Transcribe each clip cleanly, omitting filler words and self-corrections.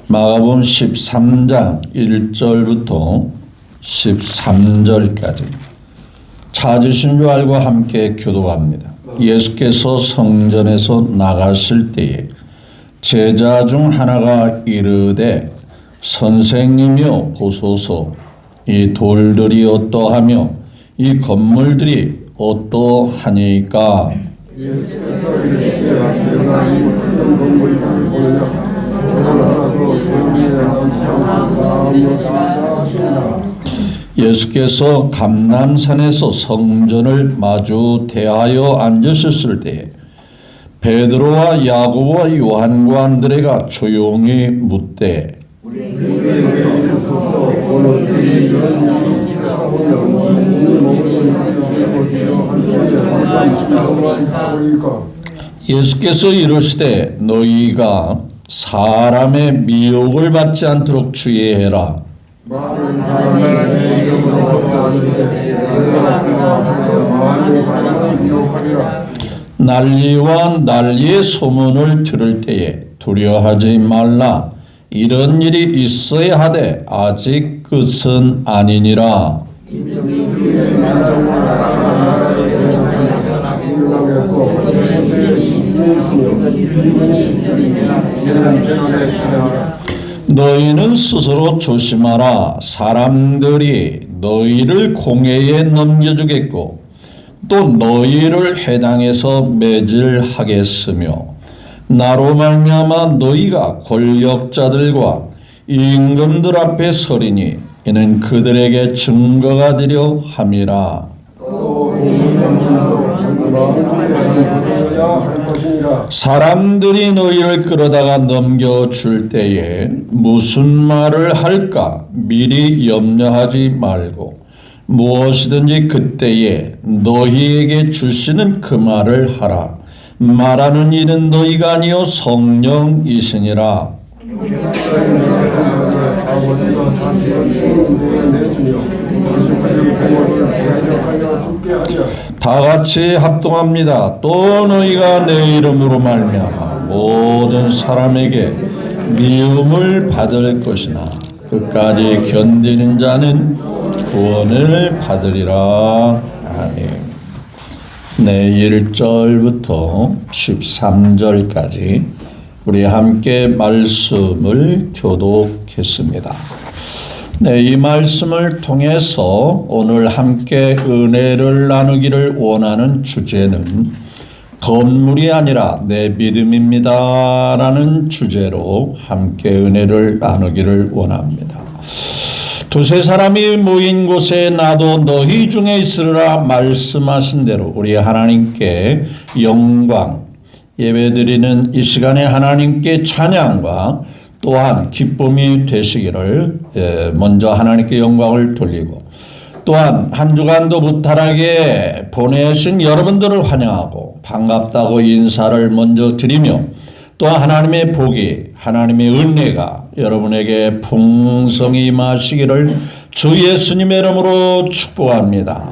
마가복음 13장 1절부터 13절까지 찾으신 줄 알고 함께 교도합니다. 예수께서 성전에서 나가실 때에 제자 중 하나가 이르되 선생님이여 보소서, 이 돌들이 어떠하며 이 건물들이 어떠하니까? 예수께서 이르시되 내가 이 큰 건물을 보느냐 돌 하나도 돌 위에 남지 않고 아무것도 하시니라. 예수께서 감람산에서 성전을 마주 대하여 앉으셨을 때에 베드로와 야고보와 요한과 안드레가 조용히 묻되 우리에게 이르소서 오늘 이 이런 일이 사오며 오늘 먹을 것이 어디요 한쪽에 항상 신도가 있사오리까. 예수께서 이르시되 너희가 사람의 미혹을 받지 않도록 주의해라. 많은 사람이 내 이름으로 거스하는데 내가 그와 많은 사람을 미혹하리라. 난리와 난리의 소문을 들을 때에 두려워하지 말라. 이런 일이 있어야 하되 아직 끝은 아니니라. 인주의 만족을 나라의 대적을 일어나겠고 그것에 있으며 이민이 있으리니 이는 재난의 기대하라. 너희는 스스로 조심하라. 사람들이 너희를 공회에 넘겨주겠고 또 너희를 회당에서 매질하겠으며 나로 말미암아 너희가 권력자들과 임금들 앞에 서리니 이는 그들에게 증거가 되려 함이라. 또 공의원들도 마음속에 전부되어야 할 것이니라. 사람들이 너희를 끌어다가 넘겨줄 때에 무슨 말을 할까 미리 염려하지 말고 무엇이든지 그때에 너희에게 주시는 그 말을 하라. 말하는 이는 너희가 아니요 성령이시니라. 아버지가 자식을 죽는 데에 내주며 자식들의 부모를 대적하여 죽게 하려. 다 같이 합동합니다. 또 너희가 내 이름으로 말미암아 모든 사람에게 미움을 받을 것이나 끝까지 견디는 자는 구원을 받으리라. 아멘. 네, 1절부터 13절까지 우리 함께 말씀을 교독했습니다. 네, 이 말씀을 통해서 오늘 함께 은혜를 나누기를 원하는 주제는 건물이 아니라 내 믿음입니다 라는 주제로 함께 은혜를 나누기를 원합니다. 두세 사람이 모인 곳에 나도 너희 중에 있으리라 말씀하신 대로 우리 하나님께 영광, 예배드리는 이 시간에 하나님께 찬양과 또한 기쁨이 되시기를 먼저 하나님께 영광을 돌리고 또한 한 주간도 무탈하게 보내신 여러분들을 환영하고 반갑다고 인사를 먼저 드리며 또 하나님의 복이 하나님의 은혜가 여러분에게 풍성히 임하시기를 주 예수님의 이름으로 축복합니다.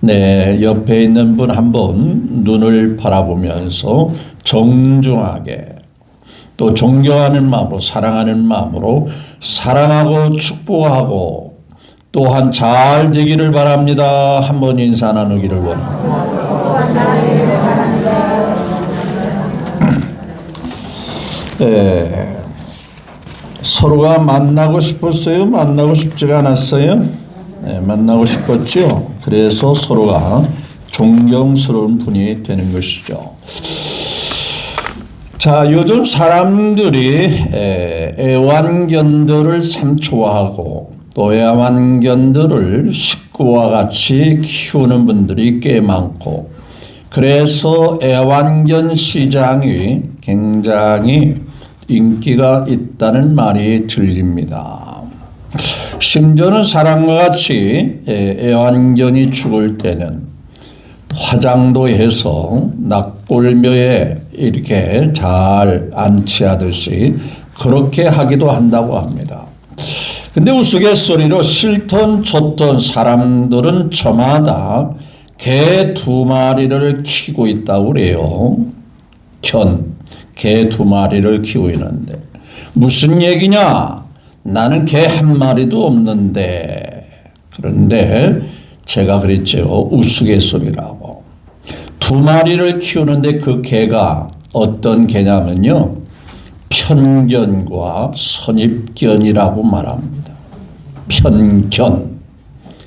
네, 옆에 있는 분 한번 눈을 바라보면서 정중하게 또 존경하는 마음으로 사랑하는 마음으로 사랑하고 축복하고 또한 잘 되기를 바랍니다. 한번 인사 나누기를 원합니다. 네, 서로가 만나고 싶었어요? 만나고 싶지가 않았어요? 네, 만나고 싶었죠. 그래서 서로가 존경스러운 분이 되는 것이죠. 자, 요즘 사람들이 애완견들을 참 좋아하고 또 애완견들을 식구와 같이 키우는 분들이 꽤 많고 그래서 애완견 시장이 굉장히 인기가 있다는 말이 들립니다. 심지어는 사람과 같이 애완견이 죽을 때는 화장도 해서 낙골묘에 이렇게 잘 안치하듯이 그렇게 하기도 한다고 합니다. 근데 우스갯소리로 싫던 좋던 사람들은 저마다 개 2마리를 키우고 있다고 그래요. 개 2마리를 키우고 있는데 무슨 얘기냐? 나는 개 한 마리도 없는데. 그런데 제가 그랬죠. 우스갯소리라고. 2마리를 키우는데 그 개가 어떤 개냐면요. 편견과 선입견이라고 말합니다. 편견,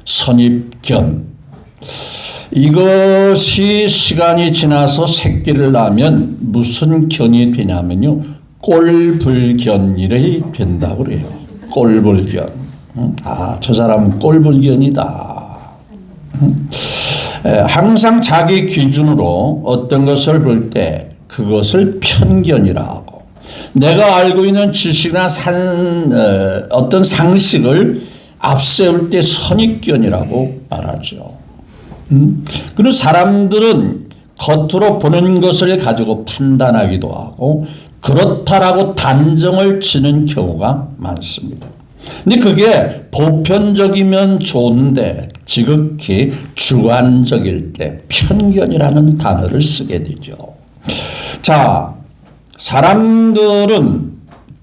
선입견. 이것이 시간이 지나서 새끼를 낳으면 무슨 견이 되냐면요. 꼴불견이 된다고 그래요. 꼴불견. 저 사람은 꼴불견이다. 항상 자기 기준으로 어떤 것을 볼 때 그것을 편견이라고. 내가 알고 있는 지식이나 어떤 상식을 앞세울 때 선입견이라고 말하죠. 그리고 사람들은 겉으로 보는 것을 가지고 판단하기도 하고 그렇다라고 단정을 지는 경우가 많습니다. 근데 그게 보편적이면 좋은데 지극히 주관적일 때 편견이라는 단어를 쓰게 되죠. 자, 사람들은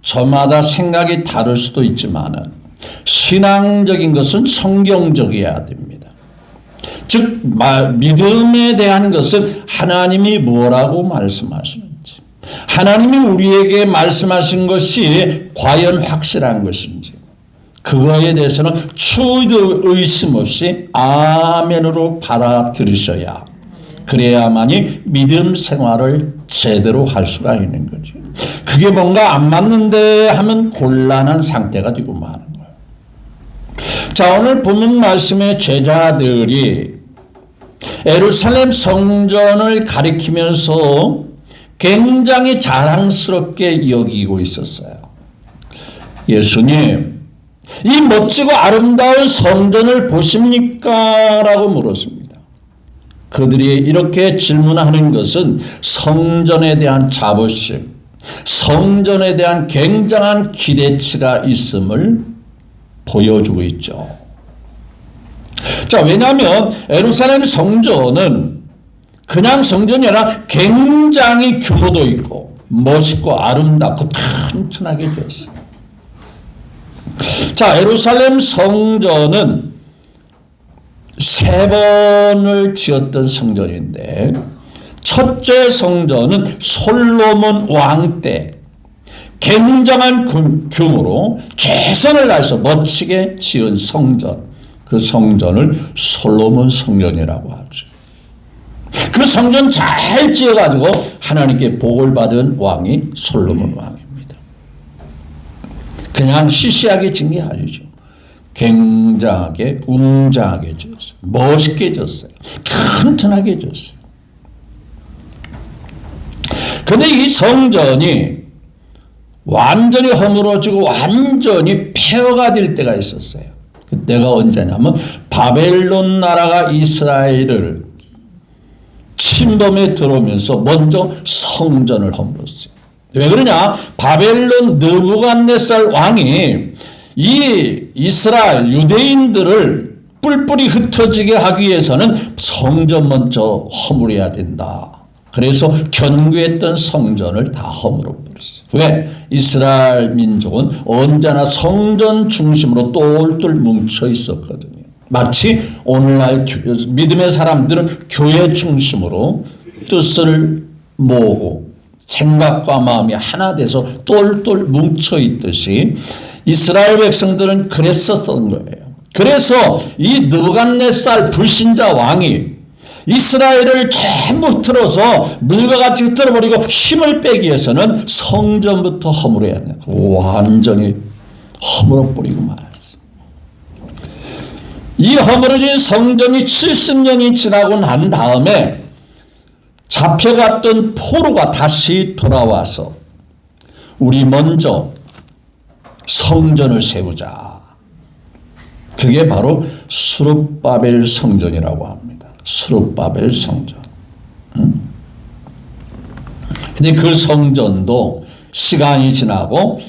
저마다 생각이 다를 수도 있지만은 신앙적인 것은 성경적이어야 됩니다. 즉 믿음에 대한 것은 하나님이 뭐라고 말씀하시는지, 하나님이 우리에게 말씀하신 것이 과연 확실한 것인지, 그거에 대해서는 추도 의심 없이 아멘으로 받아들이셔야, 그래야만이 믿음 생활을 제대로 할 수가 있는 거죠. 그게 뭔가 안 맞는데 하면 곤란한 상태가 되고 마는 거예요. 자, 오늘 본문 말씀의 제자들이 예루살렘 성전을 가리키면서 굉장히 자랑스럽게 여기고 있었어요. 예수님, 이 멋지고 아름다운 성전을 보십니까? 라고 물었습니다. 그들이 이렇게 질문하는 것은 성전에 대한 자부심, 성전에 대한 굉장한 기대치가 있음을 보여주고 있죠. 자, 왜냐하면 예루살렘 성전은 그냥 성전이 아니라 굉장히 규모도 있고 멋있고 아름답고 튼튼하게 되었어요. 자, 예루살렘 성전은 3번을 지었던 성전인데 첫째 성전은 솔로몬 왕 때 굉장한 규모로 최선을 다해서 멋지게 지은 성전, 그 성전을 솔로몬 성전이라고 하죠. 그 성전 잘 지어가지고 하나님께 복을 받은 왕이 솔로몬 왕입니다. 그냥 시시하게 지은 게 아니죠. 굉장하게 웅장하게 지었어요. 멋있게 지었어요. 튼튼하게 지었어요. 근데 이 성전이 완전히 허물어지고 완전히 폐허가 될 때가 있었어요. 그때가 언제냐면 바벨론 나라가 이스라엘을 침범에 들어오면서 먼저 성전을 허물었어요. 왜 그러냐? 바벨론 느부갓네살 왕이 이 이스라엘 유대인들을 뿔뿔이 흩어지게 하기 위해서는 성전 먼저 허물어야 된다. 그래서 견고했던 성전을 다 허물어 버렸어요. 왜? 이스라엘 민족은 언제나 성전 중심으로 똘똘 뭉쳐 있었거든요. 마치 오늘날 믿음의 사람들은 교회 중심으로 뜻을 모으고 생각과 마음이 하나 돼서 똘똘 뭉쳐 있듯이 이스라엘 백성들은 그랬었던 거예요. 그래서 이 느부갓네살 불신자 왕이 이스라엘을 전부 틀어서 물과 같이 흩어버리고 힘을 빼기 위해서는 성전부터 허물어야 돼요. 완전히 허물어버리고 말았어요. 이 허물어진 성전이 70년이 지나고 난 다음에 잡혀갔던 포로가 다시 돌아와서 우리 먼저 성전을 세우자. 그게 바로 스룹바벨 성전이라고 합니다. 스룹바벨 성전. 근데 그 성전도 시간이 지나고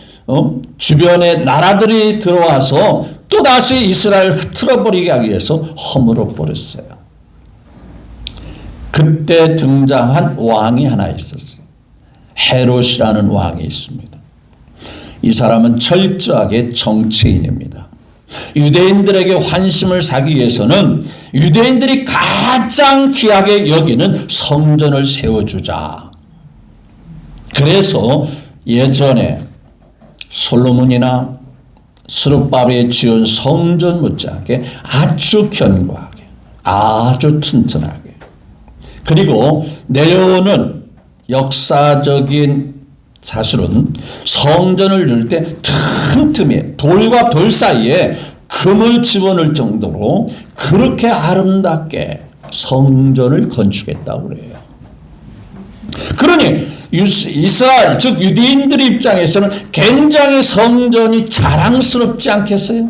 주변에 나라들이 들어와서 또다시 이스라엘을 흐트러버리게 하기 위해서 허물어 버렸어요. 그때 등장한 왕이 하나 있었어요. 헤롯이라는 왕이 있습니다. 이 사람은 철저하게 정치인입니다. 유대인들에게 환심을 사기 위해서는 유대인들이 가장 귀하게 여기는 성전을 세워주자. 그래서 예전에 솔로몬이나 스룹바벨이 지은 성전 못지않게 아주 견고하게, 아주 튼튼하게, 그리고 내려오는 역사적인 사실은 성전을 넣을 때 틈틈이 돌과 돌 사이에 금을 집어넣을 정도로 그렇게 아름답게 성전을 건축했다고 그래요. 그러니 이스라엘 즉 유대인들 입장에서는 굉장히 성전이 자랑스럽지 않겠어요?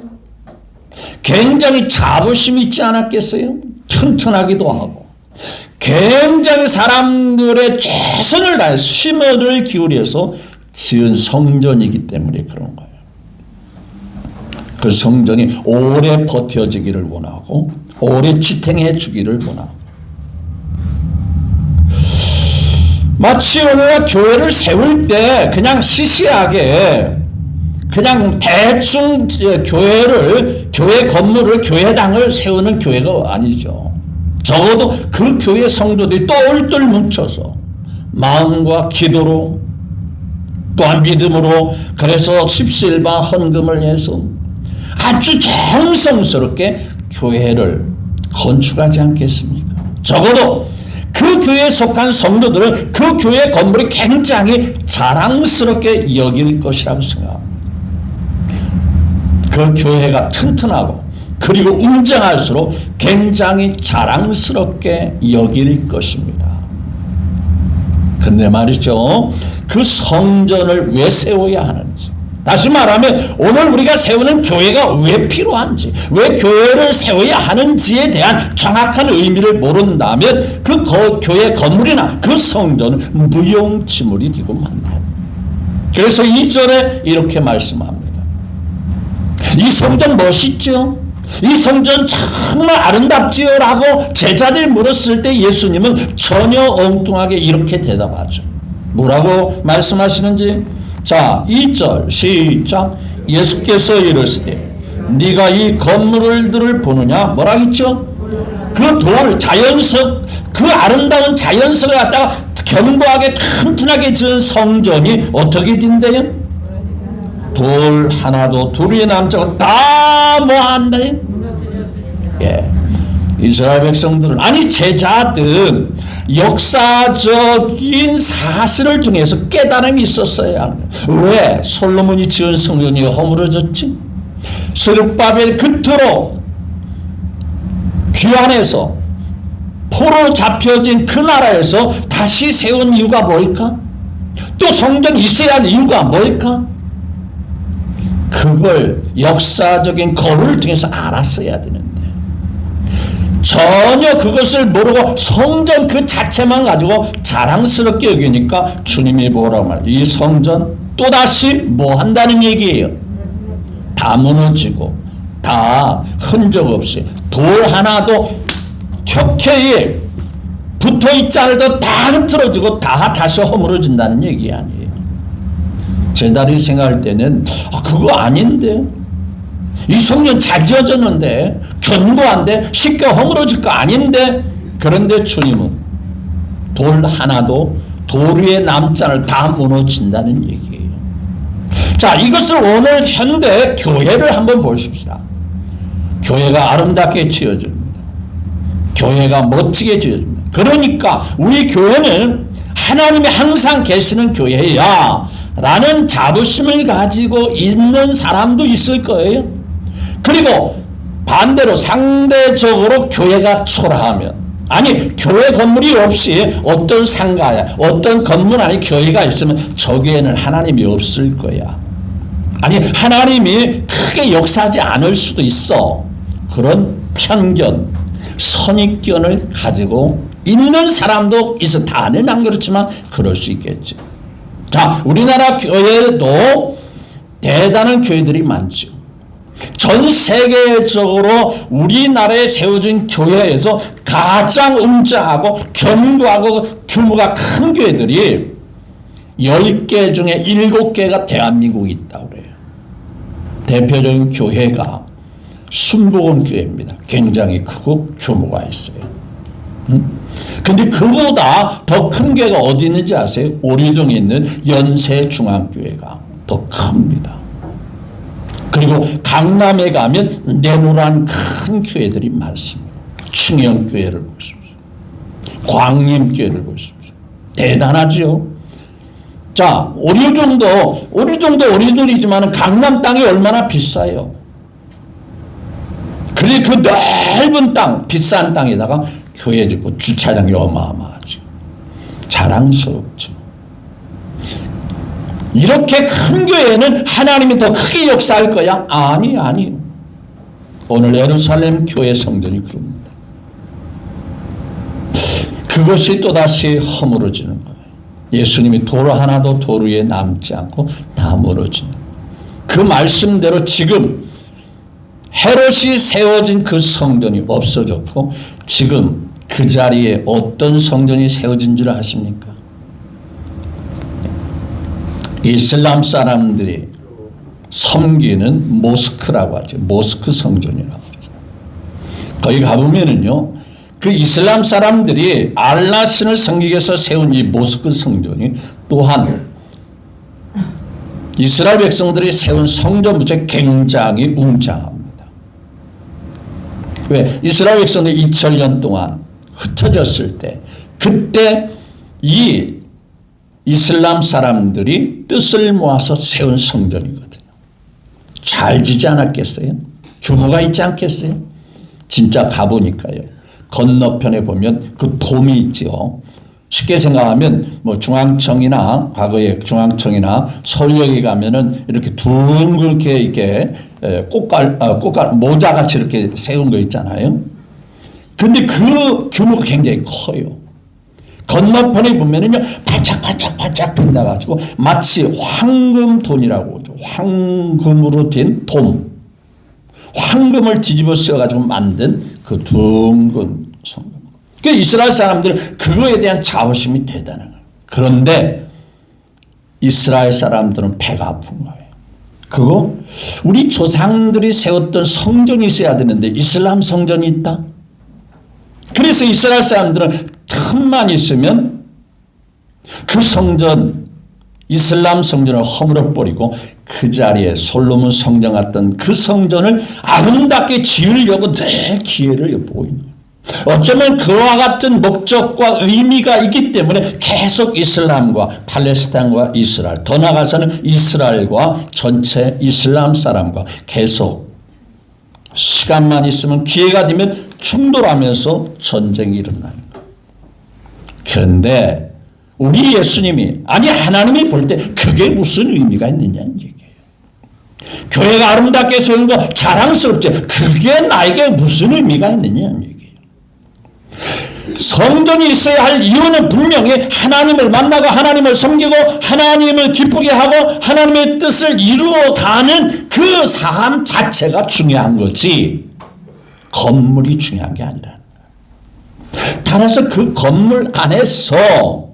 굉장히 자부심 있지 않았겠어요? 튼튼하기도 하고 굉장히 사람들의 최선을 다해서 힘을 기울여서 지은 성전이기 때문에 그런 거예요. 그 성전이 오래 버텨지기를 원하고 오래 지탱해 주기를 원하고, 마치 우리가 교회를 세울 때 그냥 시시하게 그냥 대충 교회 건물을 교회당을 세우는 교회가 아니죠. 적어도 그 교회 성도들이 똘똘 뭉쳐서 마음과 기도로 또한 믿음으로 그래서 십시일반 헌금을 해서 아주 정성스럽게 교회를 건축하지 않겠습니까? 적어도 그 교회에 속한 성도들은 그 교회 건물이 굉장히 자랑스럽게 여길 것이라고 생각합니다. 그 교회가 튼튼하고 그리고 웅장할수록 굉장히 자랑스럽게 여길 것입니다. 근데 말이죠, 그 성전을 왜 세워야 하는지, 다시 말하면 오늘 우리가 세우는 교회가 왜 필요한지, 왜 교회를 세워야 하는지에 대한 정확한 의미를 모른다면 그 교회 건물이나 그 성전은 무용지물이 되고 만나요. 그래서 2절에 이렇게 말씀합니다. 이 성전 멋있죠? 이 성전 정말 아름답지요? 라고 제자들이 물었을 때 예수님은 전혀 엉뚱하게 이렇게 대답하죠. 뭐라고 말씀하시는지, 자 2절 시작. 예수께서 이르시되 네가 이 건물들을 보느냐, 뭐라 했죠? 그 돌 자연석, 그 아름다운 자연석을 갖다가 견고하게 튼튼하게 지은 성전이 어떻게 된대요? 돌 하나도 둘이 남자가 다 뭐 한다? 예. 이스라엘 백성들은, 아니 제자들은 역사적인 사실을 통해서 깨달음이 있었어야 합니다. 왜 솔로몬이 지은 성전이 허물어졌지? 스룹바벨 그토록 귀환해서 포로 잡혀진 그 나라에서 다시 세운 이유가 뭘까? 또 성전이 있어야 할 이유가 뭘까? 그걸 역사적인 거울을 통해서 알았어야 되는데 전혀 그것을 모르고 성전 그 자체만 가지고 자랑스럽게 여기니까 주님이 뭐라고 말해요? 이 성전 또다시 뭐 한다는 얘기예요? 다 무너지고 다 흔적 없이 돌 하나도 켜켜이 붙어있지 않아도 다 흐트러지고 다 다시 허물어진다는 얘기 아니에요. 제자들이 생각할 때는 그거 아닌데, 이 성전 잘 지어졌는데 견고한데 쉽게 허물어질 거 아닌데, 그런데 주님은 돌 하나도 돌 위에 남지 않을 다 무너진다는 얘기예요. 자, 이것을 오늘 현대 교회를 한번 보십시다. 교회가 아름답게 지어집니다. 교회가 멋지게 지어집니다. 그러니까 우리 교회는 하나님이 항상 계시는 교회야 라는 자부심을 가지고 있는 사람도 있을 거예요. 그리고 반대로 상대적으로 교회가 초라하면, 아니 교회 건물이 없이 어떤 상가야 어떤 건물 안에 교회가 있으면 저기에는 하나님이 없을 거야. 아니 하나님이 크게 역사하지 않을 수도 있어. 그런 편견, 선입견을 가지고 있는 사람도 있어. 다는 안 그렇지만 그럴 수 있겠죠. 자, 우리나라 교회도 대단한 교회들이 많죠. 전 세계적으로 우리나라에 세워진 교회에서 가장 웅장하고 견고하고 규모가 큰 교회들이 10개 중에 7개가 대한민국에 있다고 그래요. 대표적인 교회가 순복음교회입니다. 굉장히 크고 규모가 있어요. 근데 그보다 더 큰 교회가 어디 있는지 아세요? 오리동에 있는 연세중앙교회가 더 큽니다. 그리고 강남에 가면 내노란 큰 교회들이 많습니다. 충영교회를 보십시오. 광림교회를 보십시오. 대단하죠. 자, 오리동도 오리동이지만 강남 땅이 얼마나 비싸요. 그리고 그 넓은 땅, 비싼 땅에다가 교회 짓고 주차장이 어마어마하죠. 자랑스럽죠. 이렇게 큰 교회는 하나님이 더 크게 역사할 거야? 아니요. 오늘 예루살렘 교회 성전이 그럽니다. 그것이 또다시 허물어지는 거예요. 예수님이 도로 하나도 도로 위에 남지 않고 다 무너진다. 그 말씀대로 지금 헤롯이 세워진 그 성전이 없어졌고 지금 그 자리에 어떤 성전이 세워진 줄 아십니까? 이슬람 사람들이 섬기는 모스크라고 하죠. 모스크 성전이라고 하죠. 거기 가보면은요, 그 이슬람 사람들이 알라 신을 섬기기 위해서 세운 이 모스크 성전이 또한 이스라엘 백성들이 세운 성전부터 굉장히 웅장합니다. 왜? 이스라엘 백성들이 2000년 동안 흩어졌을 때 그때 이 이슬람 사람들이 뜻을 모아서 세운 성전이거든요. 잘 지지 않았겠어요? 규모가 있지 않겠어요? 진짜 가보니까요. 건너편에 보면 그 돔이 있죠. 쉽게 생각하면 뭐 중앙청이나 과거에 중앙청이나 서울역에 가면은 이렇게 둥글게 이렇게 꽃갈 모자같이 이렇게 세운 거 있잖아요. 근데 그 규모가 굉장히 커요. 건너편에 보면은요, 반짝반짝 빛나가지고 마치 황금돈이라고 하죠. 황금으로 된 돔. 황금을 뒤집어 쓰여가지고 만든 그 둥근 성금. 그 이스라엘 사람들은 그거에 대한 자부심이 대단한 거예요. 그런데 이스라엘 사람들은 배가 아픈 거예요. 그거 우리 조상들이 세웠던 성전이 있어야 되는데 이슬람 성전이 있다? 그래서 이스라엘 사람들은 틈만 있으면 그 성전, 이슬람 성전을 허물어버리고 그 자리에 솔로몬 성전 같던 그 성전을 아름답게 지으려고 늘 기회를 보고 있는 거예요. 어쩌면 그와 같은 목적과 의미가 있기 때문에 계속 이슬람과 팔레스타인과 이스라엘, 더 나아가서는 이스라엘과 전체 이슬람 사람과 계속 시간만 있으면 기회가 되면 충돌하면서 전쟁이 일어나는 거예요. 그런데 우리 예수님이, 아니 하나님이 볼 때 그게 무슨 의미가 있느냐는 얘기예요. 교회가 아름답게 세운 거 자랑스럽지, 그게 나에게 무슨 의미가 있느냐는 얘기예요. 성전이 있어야 할 이유는 분명히 하나님을 만나고 하나님을 섬기고 하나님을 기쁘게 하고 하나님의 뜻을 이루어가는 그 삶 자체가 중요한 거지 건물이 중요한 게 아니라. 따라서 그 건물 안에서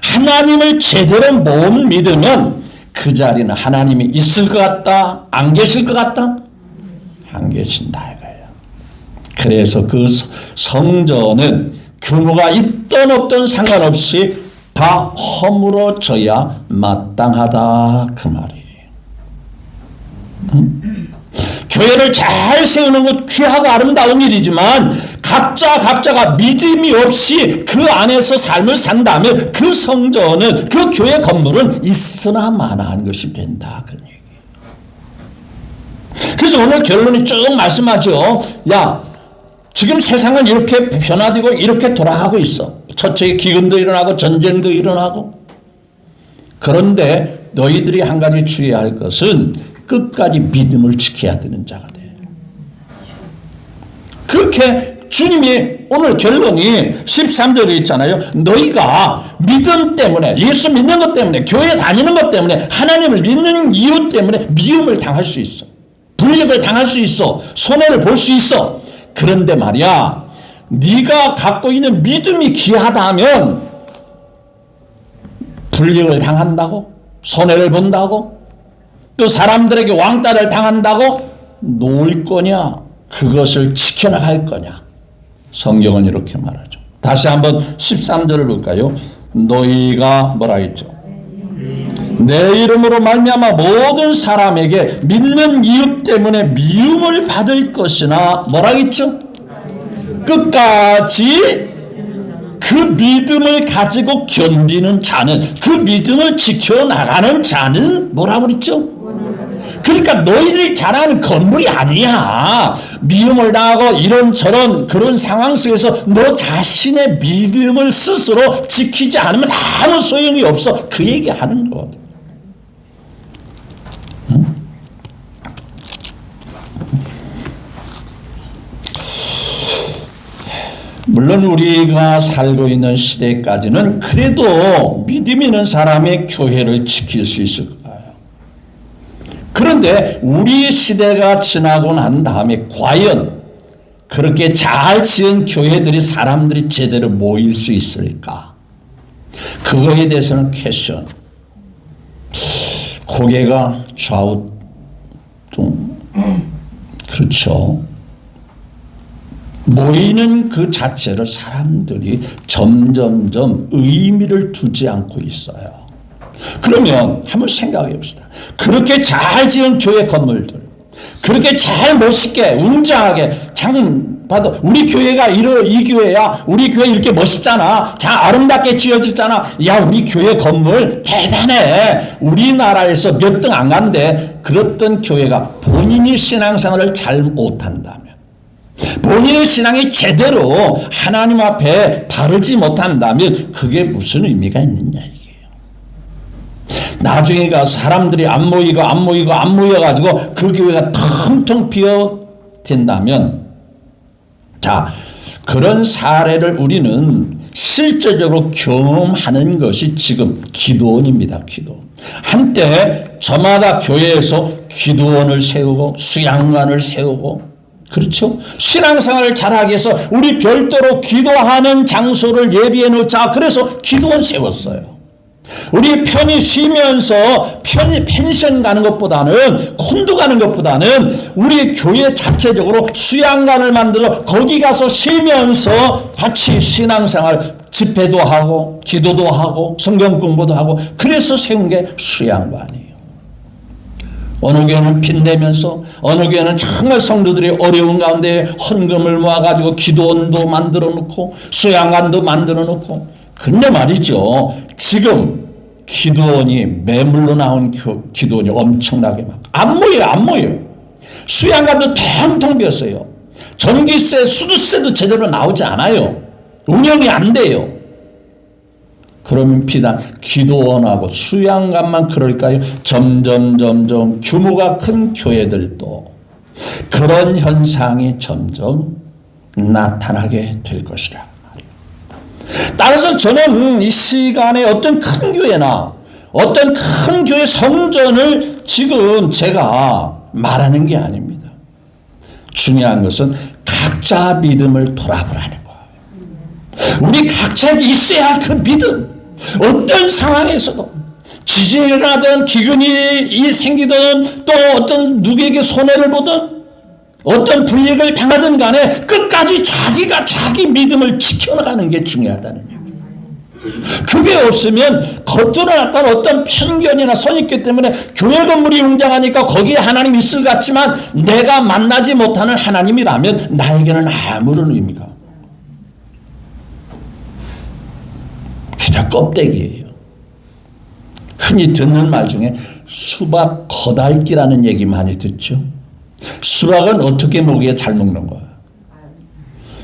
하나님을 제대로 못 믿으면 그 자리는 하나님이 있을 것 같다? 안 계실 것 같다? 안 계신다 이거예요. 그래서 그 성전은 규모가 있던 없던 상관없이 다 허물어져야 마땅하다 그 말이에요. 교회를 잘 세우는 것 귀하고 아름다운 일이지만 각자가 믿음이 없이 그 안에서 삶을 산다면 그 성전은, 그 교회 건물은 있으나 마나한 것이 된다 그런 얘기예요. 그래서 오늘 결론이 쭉 말씀하죠. 야, 지금 세상은 이렇게 변화되고 이렇게 돌아가고 있어. 첫째 기근도 일어나고 전쟁도 일어나고. 그런데 너희들이 한 가지 주의해야 할 것은 끝까지 믿음을 지켜야 되는 자가 돼. 그렇게 주님이 오늘 결론이 13절에 있잖아요. 너희가 믿음 때문에, 예수 믿는 것 때문에, 교회 다니는 것 때문에, 하나님을 믿는 이유 때문에 미움을 당할 수 있어. 불력을 당할 수 있어. 손해를 볼 수 있어. 그런데 말이야, 네가 갖고 있는 믿음이 귀하다 하면 불이익을 당한다고? 손해를 본다고? 또 사람들에게 왕따를 당한다고? 놓을 거냐? 그것을 지켜나갈 거냐? 성경은 이렇게 말하죠. 다시 한번 13절을 볼까요? 너희가 뭐라 했죠? 내 이름으로 말미암아 모든 사람에게 믿는 이유 때문에 미움을 받을 것이나 뭐라 했죠? 끝까지 그 믿음을 가지고 견디는 자는, 그 믿음을 지켜나가는 자는 뭐라고 그랬죠? 그러니까 너희들이 잘하는 건물이 아니야. 미움을 당하고 이런저런 그런 상황 속에서 너 자신의 믿음을 스스로 지키지 않으면 아무 소용이 없어. 그 얘기하는 거거든. 물론 우리가 살고 있는 시대까지는 그래도 믿음 있는 사람의 교회를 지킬 수 있을 거예요. 그런데 우리 시대가 지나고 난 다음에 과연 그렇게 잘 지은 교회들이 사람들이 제대로 모일 수 있을까? 그거에 대해서는 퀘스천. 고개가 좌우뚱. 그렇죠. 모이는 그 자체를 사람들이 점점점 의미를 두지 않고 있어요. 그러면 한번 생각해 봅시다. 그렇게 잘 지은 교회 건물들, 그렇게 잘 멋있게 웅장하게 봐도 우리 교회가 이 교회야. 우리 교회 이렇게 멋있잖아. 잘 아름답게 지어졌잖아. 야, 우리 교회 건물 대단해. 우리나라에서 몇 등 안 간대. 그랬던 교회가 본인이 신앙생활을 잘 못한다면, 본인의 신앙이 제대로 하나님 앞에 바르지 못한다면 그게 무슨 의미가 있느냐 이게요. 나중에 가 사람들이 안 모여가지고 그 교회가 텅텅 비어진다면, 자, 그런 사례를 우리는 실질적으로 경험하는 것이 지금 기도원입니다. 기도원. 한때 저마다 교회에서 기도원을 세우고 수양관을 세우고, 그렇죠? 신앙생활을 잘하기 위해서 우리 별도로 기도하는 장소를 예비해 놓자. 그래서 기도원 세웠어요. 우리 편히 쉬면서 펜션 가는 것보다는, 콘도 가는 것보다는 우리 교회 자체적으로 수양관을 만들어 거기 가서 쉬면서 같이 신앙생활, 집회도 하고 기도도 하고 성경 공부도 하고, 그래서 세운 게 수양관이에요. 어느 교회는 빚내면서, 어느 교회는 정말 성도들이 어려운 가운데 헌금을 모아가지고 기도원도 만들어 놓고 수양관도 만들어 놓고. 근데 말이죠, 지금 기도원이 매물로 나온 기도원이 엄청나게 많고 안 모여요. 수양관도 텅텅 비었어요. 전기세, 수도세도 제대로 나오지 않아요. 운영이 안 돼요. 그러면 비단 기도원하고 수양관만 그럴까요? 점점 규모가 큰 교회들도 그런 현상이 점점 나타나게 될 것이라 말이에요. 따라서 저는 이 시간에 어떤 큰 교회나 어떤 큰 교회 성전을 지금 제가 말하는 게 아닙니다. 중요한 것은 각자 믿음을 돌아보라는 거예요. 우리 각자에게 있어야 할 그 믿음. 어떤 상황에서도 지진이 일어나든 기근이 생기든 또 어떤 누구에게 손해를 보든 어떤 불이익을 당하든 간에 끝까지 자기가 자기 믿음을 지켜나가는 게 중요하다는 얘기예요. 그게 없으면 겉으로 나타난 어떤 편견이나 선입견 때문에 교회 건물이 웅장하니까 거기에 하나님이 있을 것 같지만 내가 만나지 못하는 하나님이라면 나에게는 아무런 의미가, 그냥 껍데기예요. 흔히 듣는 말 중에 수박 거달기라는 얘기 많이 듣죠. 수박은 어떻게 먹어야 잘 먹는 거야?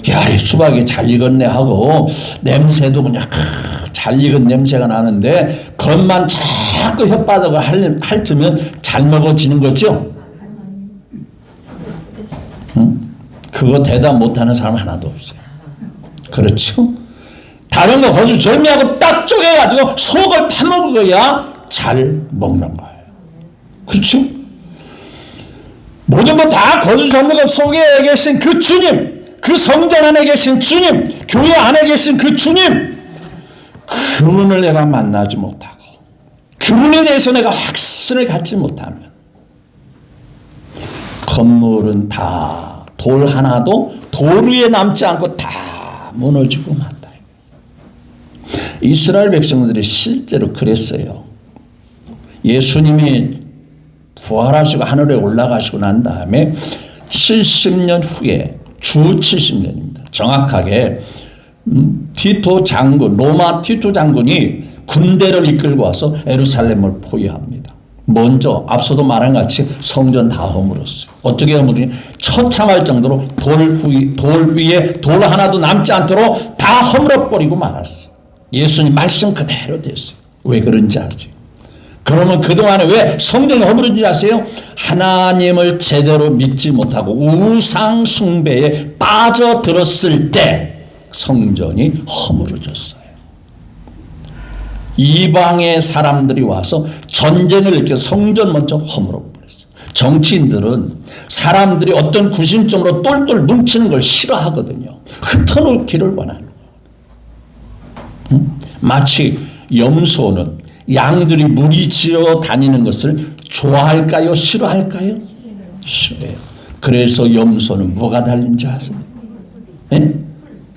야, 이 수박이 잘 익었네 하고 냄새도 그냥 잘 익은 냄새가 나는데 겉만 자꾸 혓바닥을 핥으면 잘 먹어지는 거죠? 응? 그거 대답 못하는 사람 하나도 없어요. 그렇죠? 다른 거 거기서 절미하고 딱 쪼개가지고 속을 파먹어야 잘 먹는 거예요. 그렇죠? 모든 거 다 거기서 잡는 것 속에 계신 그 주님, 그 성전 안에 계신 주님, 교회 안에 계신 그 주님, 그분을 내가 만나지 못하고 그분에 대해서 내가 확신을 갖지 못하면 건물은 다 돌 하나도 돌 위에 남지 않고 다 무너지고 만다. 이스라엘 백성들이 실제로 그랬어요. 예수님이 부활하시고 하늘에 올라가시고 난 다음에 70년 후에 주 70년입니다. 정확하게 티토 장군, 로마 티토 장군이 군대를 이끌고 와서 예루살렘을 포위합니다. 먼저 앞서도 말한 같이 성전 다 허물었어요. 어떻게 허물으니 처참할 정도로 돌 위에 돌 하나도 남지 않도록 다 허물어버리고 말았어요. 예수님 말씀 그대로 됐어요. 왜 그런지 아세요? 그러면 그동안에 왜 성전이 허물은지 아세요? 하나님을 제대로 믿지 못하고 우상 숭배에 빠져들었을 때 성전이 허물어졌어요. 이방의 사람들이 와서 전쟁을 일으켜 성전 먼저 허물어버렸어요. 정치인들은 사람들이 어떤 구심점으로 똘똘 뭉치는 걸 싫어하거든요. 흩어놓기를 원하는 거예요. 마치 염소는 양들이 무리지어 다니는 것을 좋아할까요? 싫어할까요? 싫어해요. 그래서 염소는 뭐가 달린 줄 아세요? 네?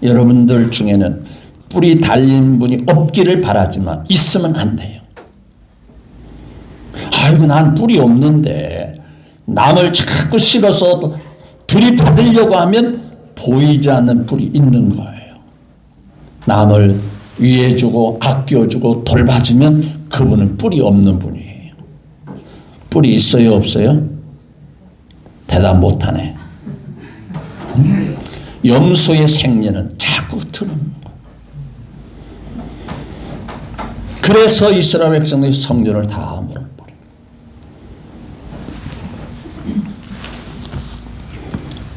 여러분들 중에는 뿔이 달린 분이 없기를 바라지만 있으면 안 돼요. 아이고 난 뿔이 없는데 남을 자꾸 실어서 들이받으려고 하면 보이지 않는 뿔이 있는 거예요. 남을 위해주고 아껴주고 돌봐주면 그분은 뿔이 없는 분이에요. 뿔이 있어요 없어요? 대답 못하네. 염소의 생년은 자꾸 트는 거예요. 그래서 이스라엘 백성들이 성전을 다 허물어버려요.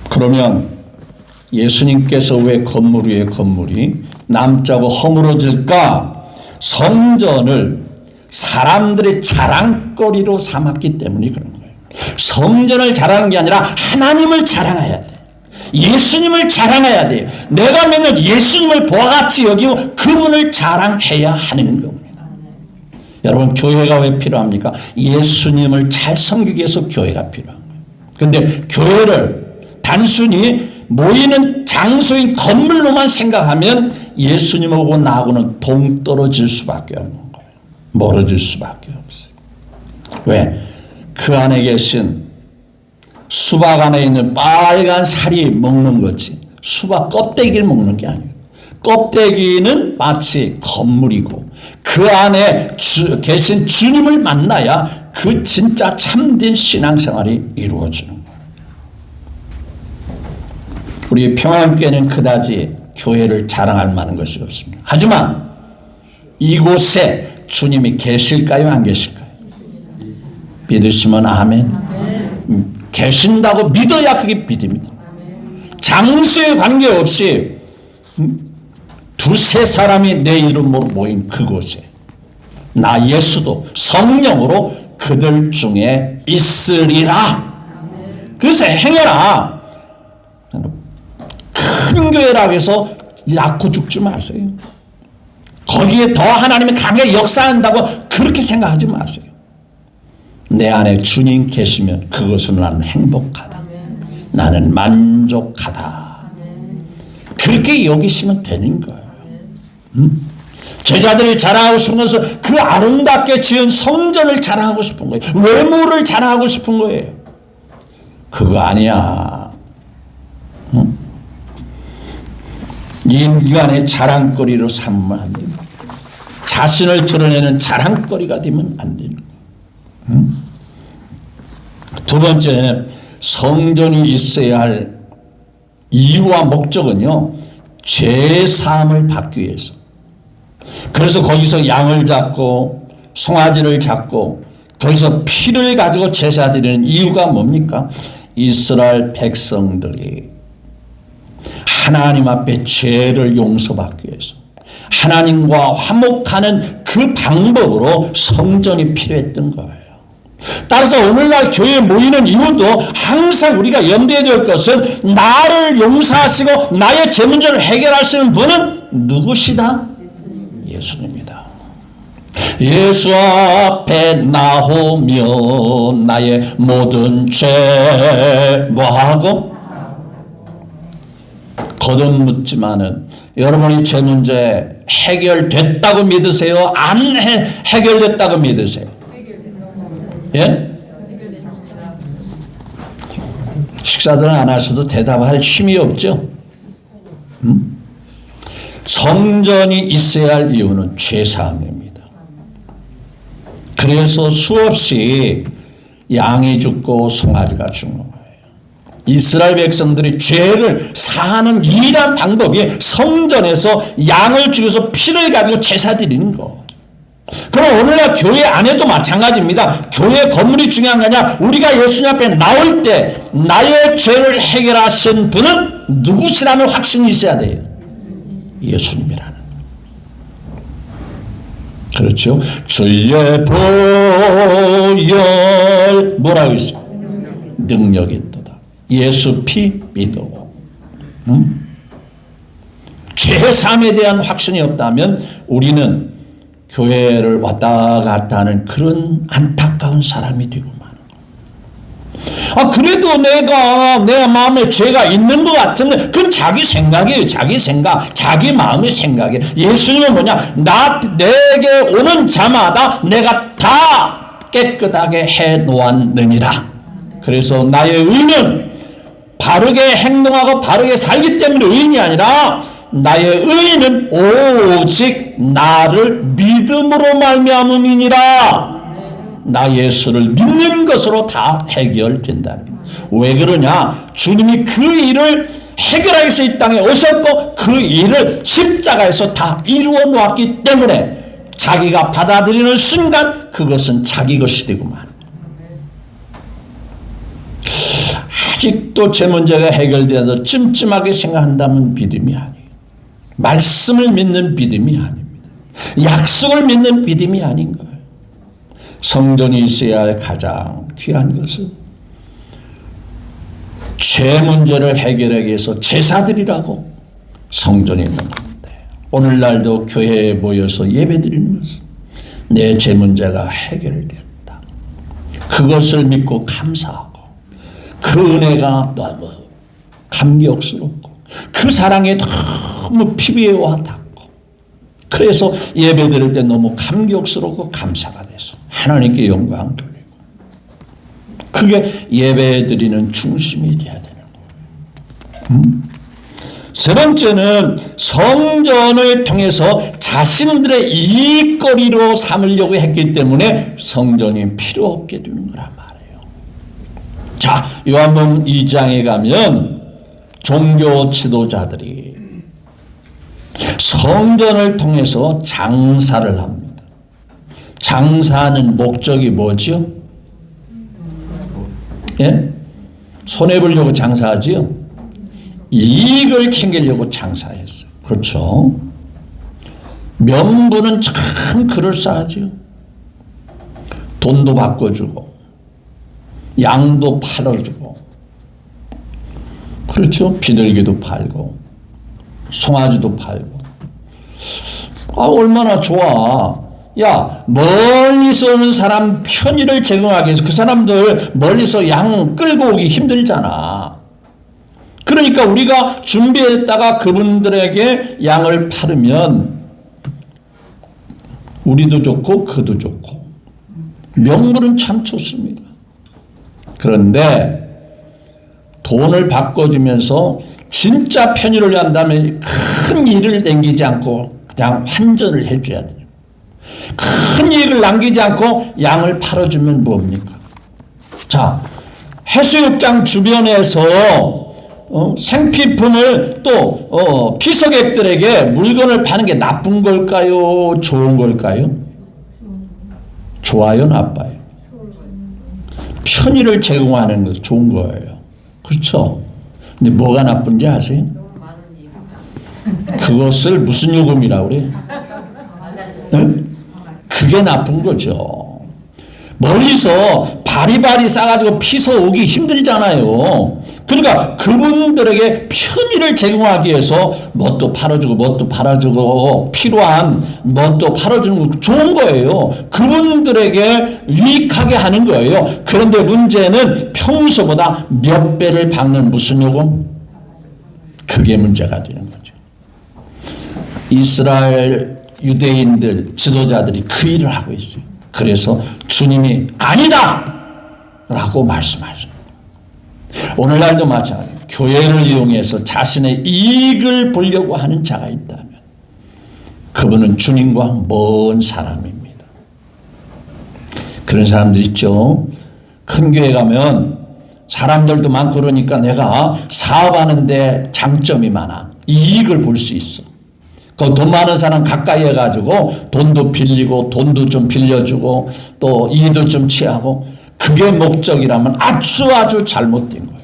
그러면 예수님께서 왜 건물 위에 건물이 남자고 허물어질까? 성전을 사람들의 자랑거리로 삼았기 때문에 그런 거예요. 성전을 자랑하는 게 아니라 하나님을 자랑해야 돼. 예수님을 자랑해야 돼. 내가 맨날 예수님을 보아같이 여기고 그분을 자랑해야 하는 겁니다. 여러분 교회가 왜 필요합니까? 예수님을 잘 섬기기 위해서 교회가 필요한 거예요. 그런데 교회를 단순히 모이는 장소인 건물로만 생각하면 예수님하고 나하고는 동떨어질 수밖에 없는 거예요. 멀어질 수밖에 없어요. 왜? 그 안에 계신 수박 안에 있는 빨간 살이 먹는 거지 수박 껍데기를 먹는 게 아니에요. 껍데기는 마치 건물이고 그 안에 계신 주님을 만나야 그 진짜 참된 신앙생활이 이루어지는 거예요. 우리 평안교회는 그다지 교회를 자랑할 만한 것이 없습니다. 하지만 이곳에 주님이 계실까요? 안 계실까요? 믿으시면 아멘. 계신다고 믿어야 그게 믿음입니다. 장소에 관계없이 두세 사람이 내 이름으로 모인 그곳에 나 예수도 성령으로 그들 중에 있으리라. 그래서 행여나 큰 교회라고 해서 약고 죽지 마세요. 거기에 더 하나님이 강하게 역사한다고 그렇게 생각하지 마세요. 내 안에 주님 계시면 그것은 나는 행복하다. 나는 만족하다. 그렇게 여기시면 되는 거예요. 제자들이 자랑하고 싶은 것은 그 아름답게 지은 성전을 자랑하고 싶은 거예요. 외모를 자랑하고 싶은 거예요. 그거 아니야. 인간의 자랑거리로 삼으면 안 됩니다. 자신을 드러내는 자랑거리가 되면 안 되는 거예요. 두 번째, 성전이 있어야 할 이유와 목적은요, 죄사함을 받기 위해서. 그래서 거기서 양을 잡고 송아지를 잡고 거기서 피를 가지고 제사 드리는 이유가 뭡니까? 이스라엘 백성들이 하나님 앞에 죄를 용서받기 위해서 하나님과 화목하는 그 방법으로 성전이 필요했던 거예요. 따라서 오늘날 교회에 모이는 이유도 항상 우리가 염두에 둘 것은 나를 용서하시고 나의 죄 문제를 해결하시는 분은 누구시다? 예수님이다. 예수 앞에 나오면 나의 모든 죄 뭐하고? 거듭 묻지만은 여러분이 죄 문제 해결됐다고 믿으세요? 안 해결됐다고 믿으세요? 예? 식사들은 안 하셔도 대답할 힘이 없죠? 성전이 있어야 할 이유는 죄사함입니다. 그래서 수없이 양이 죽고 송아지가 죽는 거예요. 이스라엘 백성들이 죄를 사하는 유일한 방법이 성전에서 양을 죽여서 피를 가지고 제사 드리는 거. 그럼 오늘날 교회 안에도 마찬가지입니다. 교회 건물이 중요한 게 아니라 우리가 예수님 앞에 나올 때 나의 죄를 해결하신 분은 누구시라는 확신이 있어야 돼요. 예수님이라는. 그렇죠. 주의 보혈 뭐라고 있어요? 능력이 있도다. 예수 피 믿어. 죄사함에 대한 확신이 없다면 우리는 교회를 왔다 갔다 하는 그런 안타까운 사람이 되고 마는 거예요. 그래도 내가 내 마음에 죄가 있는 것 같은데 그건 자기 생각이에요. 자기 생각, 자기 마음의 생각이에요. 예수님은 뭐냐? 내게 오는 자마다 내가 다 깨끗하게 해 놓았느니라. 그래서 나의 의는 바르게 행동하고 바르게 살기 때문에 의인이 아니라 나의 의는 오직 나를 믿음으로 말미암음이니라. 나 예수를 믿는 것으로 다 해결된다는 거예요. 왜 그러냐? 주님이 그 일을 해결하기 위해서 이 땅에 오셨고 그 일을 십자가에서 다 이루어 놓았기 때문에 자기가 받아들이는 순간 그것은 자기 것이 되고만. 아직도 제 문제가 해결되어서 찜찜하게 생각한다면 믿음이 아니에요. 말씀을 믿는 믿음이 아닙니다. 약속을 믿는 믿음이 아닌 거예요. 성전이 있어야 할 가장 귀한 것은 죄 문제를 해결하기 위해서 제사드리라고 성전이 있는 건데 오늘날도 교회에 모여서 예배드리는 것은 내 죄 문제가 해결됐다. 그것을 믿고 감사하고 그 은혜가 너무 감격스럽고 그 사랑에 너무 피부에 와닿고 그래서 예배 드릴 때 너무 감격스럽고 감사가 돼서 하나님께 영광 돌리고 그게 예배 드리는 중심이 돼야 되는 거예요. 세 번째는 성전을 통해서 자신들의 이익거리로 삼으려고 했기 때문에 성전이 필요 없게 되는 거란 말이에요. 자, 요한복음 2장에 가면 종교 지도자들이 성전을 통해서 장사를 합니다. 장사하는 목적이 뭐죠? 예? 손해보려고 장사하지요? 이익을 챙기려고 장사했어요. 그렇죠? 명분은 참 그럴싸하죠. 돈도 바꿔주고 양도 팔아주고 그렇죠? 비둘기도 팔고 송아지도 팔고 얼마나 좋아. 야, 멀리서 오는 사람 편의를 제공하기 위해서 그 사람들 멀리서 양 끌고 오기 힘들잖아. 그러니까 우리가 준비했다가 그분들에게 양을 팔으면 우리도 좋고 그도 좋고 명분은 참 좋습니다. 그런데 돈을 바꿔주면서 진짜 편의를 위한 다음에 큰 일을 남기지 않고 그냥 환전을 해줘야 돼요. 큰 이익을 남기지 않고 양을 팔아주면 뭡니까? 자, 해수욕장 주변에서 생필품을 또 피서객들에게 물건을 파는 게 나쁜 걸까요? 좋은 걸까요? 좋아요? 나빠요? 편의를 제공하는 것은 좋은 거예요. 그렇죠? 근데 뭐가 나쁜지 아세요? 그것을 무슨 요금이라고 그래요? 응? 그게 나쁜 거죠. 멀리서 바리바리 싸가지고 피서 오기 힘들잖아요. 그러니까 그분들에게 편의를 제공하기 위해서 뭣도 팔아주고 필요한 뭣도 팔아주는 거 좋은 거예요. 그분들에게 유익하게 하는 거예요. 그런데 문제는 평소보다 몇 배를 받는 무슨 요금? 그게 문제가 되는 거죠. 이스라엘 유대인들 지도자들이 그 일을 하고 있어요. 그래서 주님이 아니다! 라고 말씀하십니다. 오늘날도 마찬가지예요. 교회를 이용해서 자신의 이익을 보려고 하는 자가 있다면 그분은 주님과 먼 사람입니다. 그런 사람들 있죠. 큰 교회 가면 사람들도 많고 그러니까 내가 사업하는데 장점이 많아. 이익을 볼 수 있어. 그 돈 많은 사람 가까이 해가지고 돈도 빌리고 돈도 좀 빌려주고 또 이도 좀 취하고 그게 목적이라면 아주 잘못된 거예요.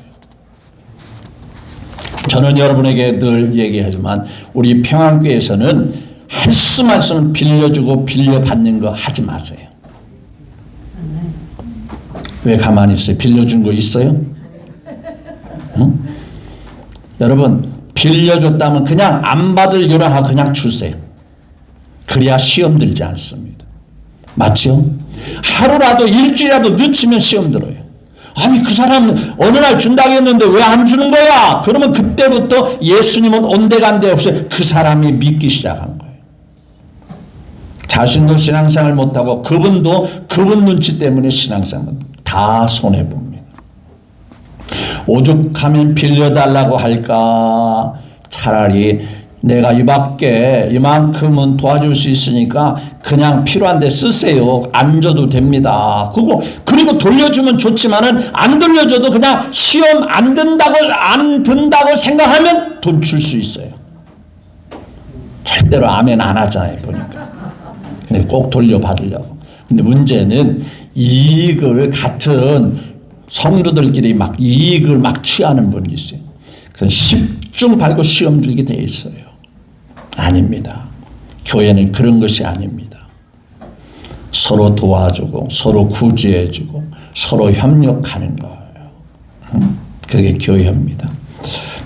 저는 여러분에게 늘 얘기하지만 우리 평안교회에서는 할 수만 있으면 빌려주고 빌려받는 거 하지 마세요. 왜 가만히 있어요? 빌려준 거 있어요? 응? 여러분 빌려줬다면 그냥 안 받을 요령하고 그냥 주세요. 그래야 시험 들지 않습니다. 맞죠? 하루라도 일주일이라도 늦추면 시험 들어요. 아니 그 사람은 어느 날 준다고 했는데 왜 안 주는 거야? 그러면 그때부터 예수님은 온데간데 없이 그 사람이 믿기 시작한 거예요. 자신도 신앙생활 못하고 그분도 그분 눈치 때문에 신앙생활 다 손해봅니다. 오죽하면 빌려달라고 할까? 차라리 내가 이만큼은 도와줄 수 있으니까 그냥 필요한데 쓰세요. 안 줘도 됩니다. 그리고 돌려주면 좋지만은 안 돌려줘도 그냥 시험 안 든다고 생각하면 돈 줄 수 있어요. 절대로 아멘 안 하잖아요, 보니까. 근데 꼭 돌려받으려고. 근데 문제는 이익을 같은 성도들끼리 막 이익을 막 취하는 분이 있어요. 그건 십중 팔구 시험 들게 돼 있어요. 아닙니다. 교회는 그런 것이 아닙니다. 서로 도와주고 서로 구제해주고 서로 협력하는 거예요. 그게 교회입니다.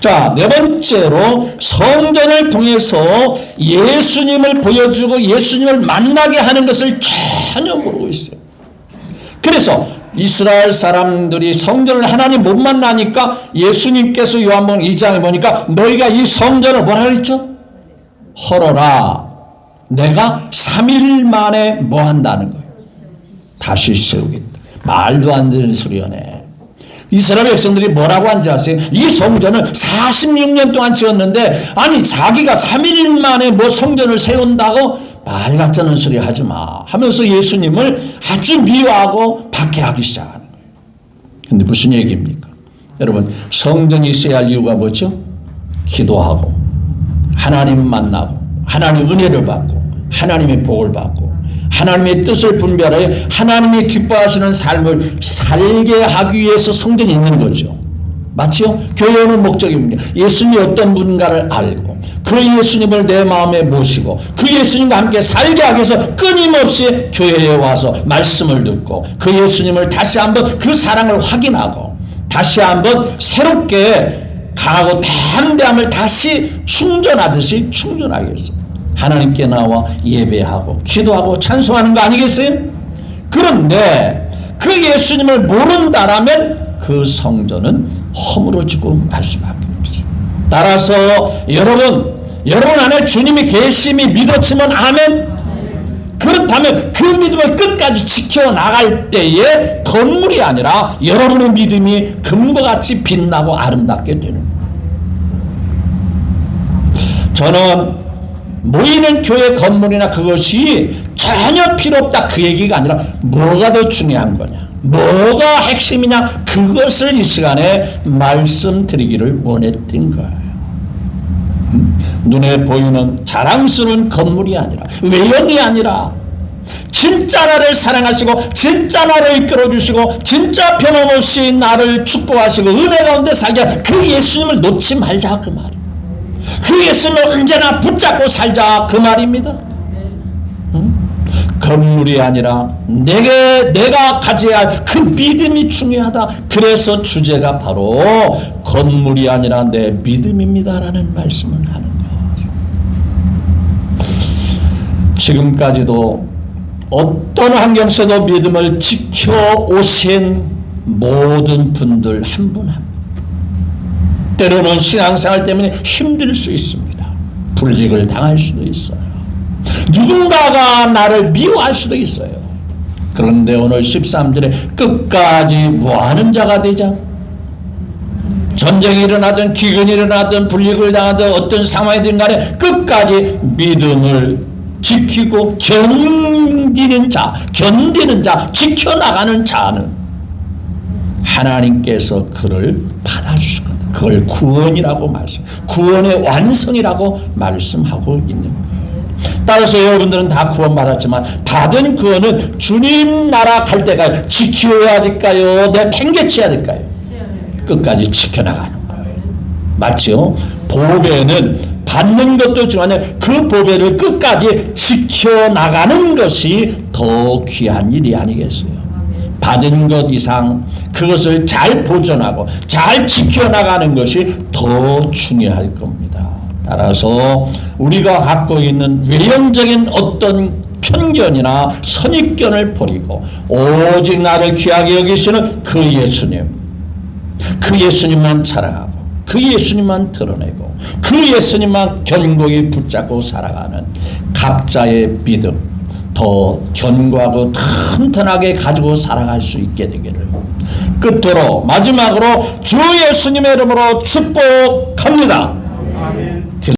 자, 네 번째로 성전을 통해서 예수님을 보여주고 예수님을 만나게 하는 것을 전혀 모르고 있어요. 그래서 이스라엘 사람들이 성전을 하나님 못 만나니까 예수님께서 요한복음 2장에 보니까 너희가 이 성전을 뭐라 그랬죠? 헐어라. 내가 3일 만에 뭐 한다는 거예요? 다시 세우겠다. 말도 안 되는 소리였네. 이스라엘 백성들이 뭐라고 한지 아세요? 이 성전을 46년 동안 지었는데 아니 자기가 3일 만에 뭐 성전을 세운다고 말 같자는 소리 하지 마 하면서 예수님을 아주 미워하고 박해하기 시작하는 거예요. 근데 무슨 얘기입니까? 여러분 성전이 있어야 할 이유가 뭐죠? 기도하고 하나님 만나고 하나님의 은혜를 받고 하나님의 복을 받고 하나님의 뜻을 분별해 하나님이 기뻐하시는 삶을 살게 하기 위해서 성전이 있는 거죠. 맞죠? 교회의 목적입니다. 예수님이 어떤 분인가를 알고 그 예수님을 내 마음에 모시고 그 예수님과 함께 살게 하기 위해서 끊임없이 교회에 와서 말씀을 듣고 그 예수님을 다시 한번 그 사랑을 확인하고 다시 한번 새롭게 강하고 담대함을 다시 충전하듯이 충전하기 위해서 하나님께 나와 예배하고 기도하고 찬송하는 거 아니겠어요? 그런데 그 예수님을 모른다라면 그 성전은 허물어지고 말 수밖에 없어요. 따라서 여러분 안에 주님이 계심이 믿어지면 아멘. 그렇다면 그 믿음을 끝까지 지켜나갈 때에 건물이 아니라 여러분의 믿음이 금과 같이 빛나고 아름답게 되는 거예요. 저는 모이는 교회 건물이나 그것이 전혀 필요 없다 그 얘기가 아니라 뭐가 더 중요한 거냐 뭐가 핵심이냐 그것을 이 시간에 말씀드리기를 원했던 거예요. 눈에 보이는 자랑스러운 건물이 아니라 외형이 아니라 진짜 나를 사랑하시고 진짜 나를 이끌어주시고 진짜 변함없이 나를 축복하시고 은혜 가운데 살게 그 예수님을 놓지 말자 그 말이에요. 그 예수님을 언제나 붙잡고 살자 그 말입니다. 건물이 아니라 내가 가져야 할 그 믿음이 중요하다. 그래서 주제가 바로 건물이 아니라 내 믿음입니다라는 말씀을 하는 거예요. 지금까지도 어떤 환경 속에도 믿음을 지켜오신 모든 분들 한 분 한 분, 때로는 신앙생활 때문에 힘들 수 있습니다. 불이익을 당할 수도 있어요. 누군가가 나를 미워할 수도 있어요. 그런데 오늘 13절에 끝까지 무하는 자가 되자, 전쟁이 일어나든 기근이 일어나든 불이익을 당하든 어떤 상황이든 간에 끝까지 믿음을 지키고 견디는 자, 지켜나가는 자는 하나님께서 그를 받아주시거든요. 그걸 구원이라고 구원의 완성이라고 말씀하고 있는 거예요. 따라서 여러분들은 다 구원받았지만 받은 구원은 주님 나라 갈 때까지 지켜야 될까요? 내팽개쳐야 될까요? 끝까지 지켜나가는 거예요. 맞죠? 보배는 받는 것도 중요한데 그 보배를 끝까지 지켜나가는 것이 더 귀한 일이 아니겠어요? 받은 것 이상 그것을 잘 보존하고 잘 지켜나가는 것이 더 중요할 겁니다. 따라서 우리가 갖고 있는 외형적인 어떤 편견이나 선입견을 버리고 오직 나를 귀하게 여기시는 그 예수님만 자랑하고 그 예수님만 드러내고 그 예수님만 견고히 붙잡고 살아가는 각자의 믿음 더 견고하고 튼튼하게 가지고 살아갈 수 있게 되기를 끝으로 마지막으로 주 예수님의 이름으로 축복합니다.